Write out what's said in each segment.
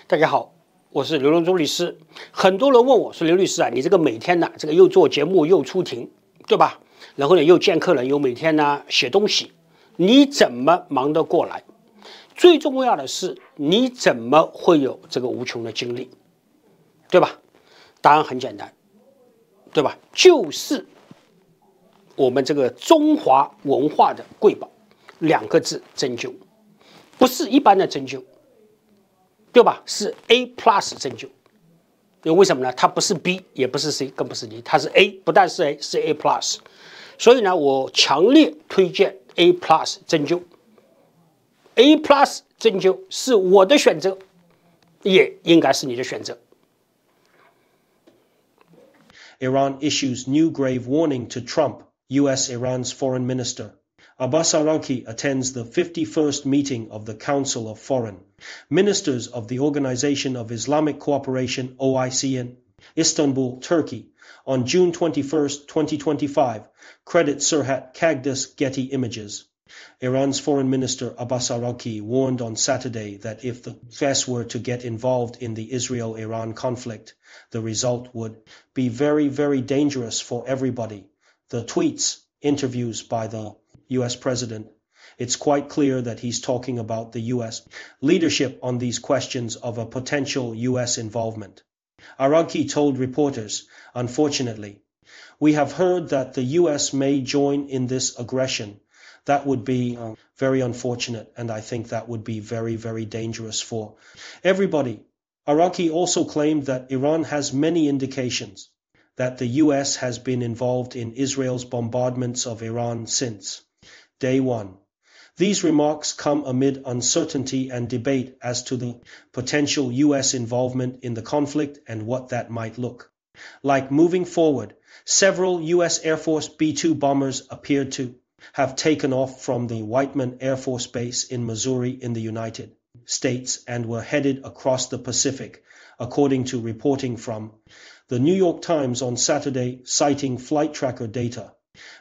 大家好，我是刘荣洲律师。很多人问我说：“刘律师啊，你这个每天呢，这个又做节目又出庭，对吧？然后呢又见客人，又每天呢写东西，你怎么忙得过来？最重要的是，你怎么会有这个无穷的精力，对吧？”答案很简单，对吧？就是我们这个中华文化的瑰宝，2个字：针灸，不是一般的针灸。对吧？是 A+ 针灸，因为为什么呢？它不是 B， 也不是 C， 更不是 D， 它是 A， 不但是 A， 是 A+。所以呢，我强烈推荐 A+ 针灸。A+ 针灸是我的选择，也应该是你的选择。Iran issues new grave warning to Trump, U.S. Iran's foreign minister. Abbas Araqi attends the 51st meeting of the Council of Foreign Ministers of the Organization of Islamic Cooperation, OIC, in Istanbul, Turkey, on June 21, 2025, credit Serhat Kagdas Getty Images. Iran's Foreign Minister Abbas Araqi warned on Saturday that if the US were to get involved in the Israel-Iran conflict, the result would be very, very dangerous for everybody. The tweets, interviews by the US President, it's quite clear that he's talking about the US leadership on these questions of a potential US involvement. Araqi told reporters, unfortunately, we have heard that the US may join in this aggression. That would be very unfortunate, and I think that would be very, very dangerous for everybody. Araqi also claimed that Iran has many indications that the US has been involved in Israel's bombardments of Iran since day one. These remarks come amid uncertainty and debate as to the potential US involvement in the conflict and what that might look like moving forward. Several US Air Force B-2 bombers appeared to have taken off from the Whiteman Air Force Base in Missouri in the United States and were headed across the Pacific, according to reporting from the New York Times on Saturday, citing flight tracker data.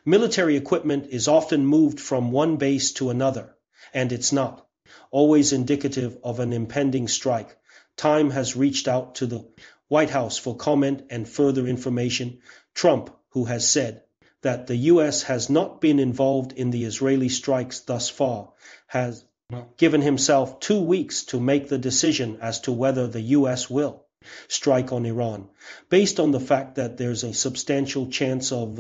Military equipment is often moved from one base to another, and it's not always indicative of an impending strike. Time has reached out to the White House for comment and further information. Trump, who has said that the U.S. has not been involved in the Israeli strikes thus far, has given himself 2 weeks to make the decision as to whether the U.S. will strike on Iran, based on the fact that there's a substantial chance of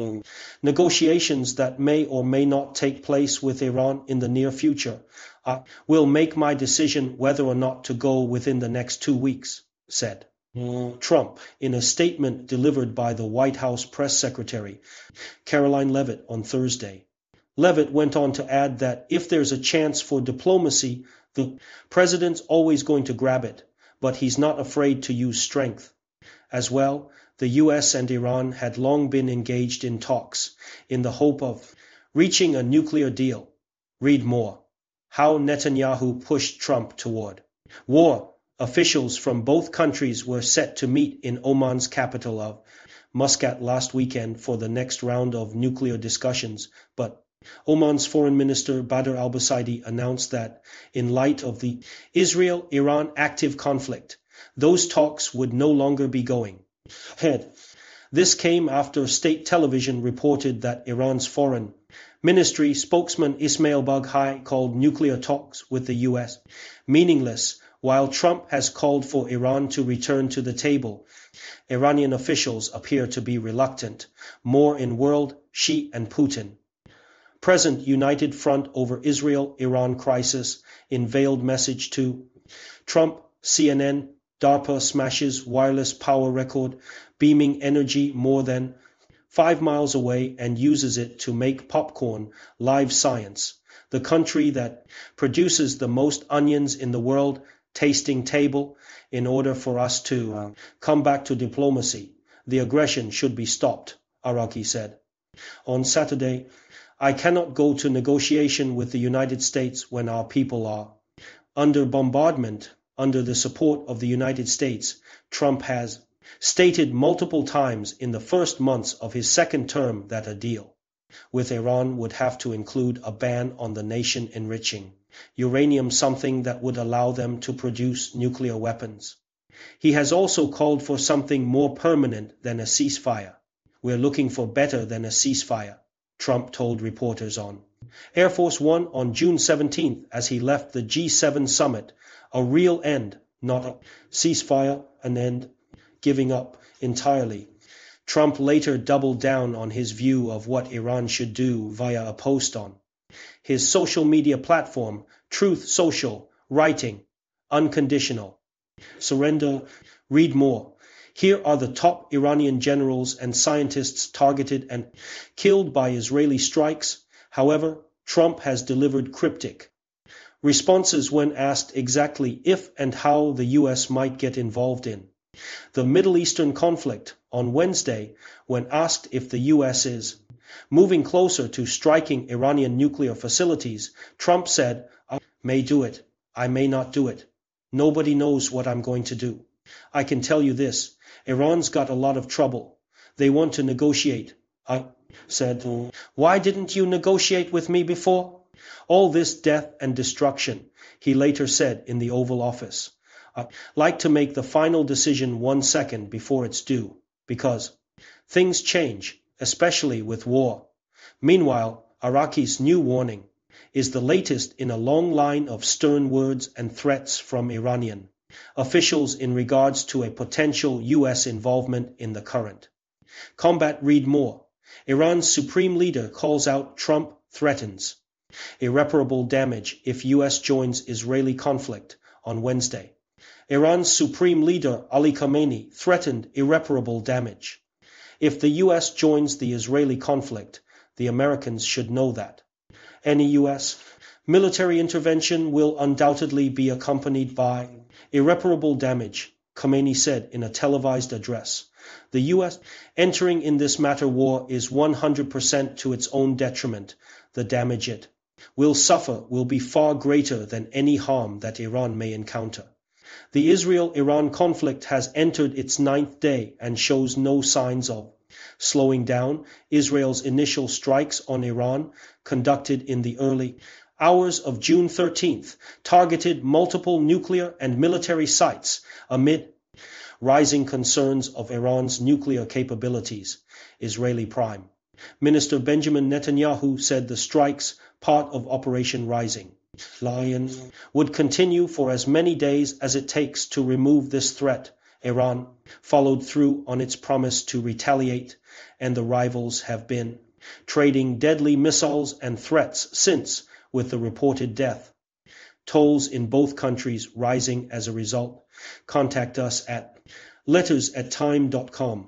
negotiations that may or may not take place with Iran in the near future. I will make my decision whether or not to go within the next 2 weeks, said Trump in a statement delivered by the White House press secretary, Caroline Leavitt, on Thursday. Leavitt went on to add that if there's a chance for diplomacy, the president's always going to grab it, but he's not afraid to use strength. As well, the US and Iran had long been engaged in talks in the hope of reaching a nuclear deal. Read more. How Netanyahu pushed Trump toward war. Officials from both countries were set to meet in Oman's capital of Muscat last weekend for the next round of nuclear discussions, but Oman's Foreign Minister Badr al-Busaidi announced that, in light of the Israel-Iran active conflict, those talks would no longer be going ahead. This came after state television reported that Iran's foreign ministry spokesman Ismail Baghai called nuclear talks with the U.S. meaningless, while Trump has called for Iran to return to the table. Iranian officials appear to be reluctant. More in World, Xi and Putin. Present united front over Israel-Iran crisis in veiled message to Trump, CNN, DARPA smashes wireless power record, beaming energy more than 5 miles away and uses it to make popcorn. Live science. The country that produces the most onions in the world, tasting table. In order for us to come back to diplomacy, the aggression should be stopped, Araqi said. On Saturday, I cannot go to negotiation with the United States when our people are under bombardment. Under the support of the United States, Trump has stated multiple times in the first months of his second term that a deal with Iran would have to include a ban on the nation enriching uranium, something that would allow them to produce nuclear weapons. He has also called for something more permanent than a ceasefire. We're looking for better than a ceasefire, Trump told reporters on Air Force One on June 17th as he left the G7 summit. A real end, not a ceasefire, an end, giving up entirely. Trump later doubled down on his view of what Iran should do via a post on his social media platform, Truth Social, writing, "Unconditional surrender, read more. Here are the top Iranian generals and scientists targeted and killed by Israeli strikes." However, Trump has delivered cryptic responses when asked exactly if and how the US might get involved in the Middle Eastern conflict. On Wednesday, when asked if the US is moving closer to striking Iranian nuclear facilities, Trump said, "I may do it, I may not do it. Nobody knows what I'm going to do. I can tell you this, Iran's got a lot of trouble. They want to negotiate." I said, "Why didn't you negotiate with me before? All this death and destruction," he later said in the Oval Office. "I like to make the final decision 1 second before it's due, because things change, especially with war." Meanwhile, Iraqi's new warning is the latest in a long line of stern words and threats from Iranian officials in regards to a potential US involvement in the current combat. Read more. Iran's supreme leader calls out Trump threatens irreparable damage if US joins Israeli conflict. On Wednesday, Iran's supreme leader Ali Khamenei threatened irreparable damage if the US joins the Israeli conflict. The Americans should know that any US military intervention will undoubtedly be accompanied by irreparable damage, Khamenei said in a televised address. The US entering in this matter war is 100% to its own detriment. The damage it will suffer will be far greater than any harm that Iran may encounter. The Israel-Iran conflict has entered its 9th day and shows no signs of slowing down. Israel's initial strikes on Iran, conducted in the early hours of June 13th, targeted multiple nuclear and military sites amid rising concerns of Iran's nuclear capabilities. Israeli Prime Minister Benjamin Netanyahu said the strikes, part of Operation Rising Lion, would continue for as many days as it takes to remove this threat. Iran followed through on its promise to retaliate, and the rivals have been trading deadly missiles and threats since, with the reported death tolls in both countries rising as a result. Contact us at letters@time.com.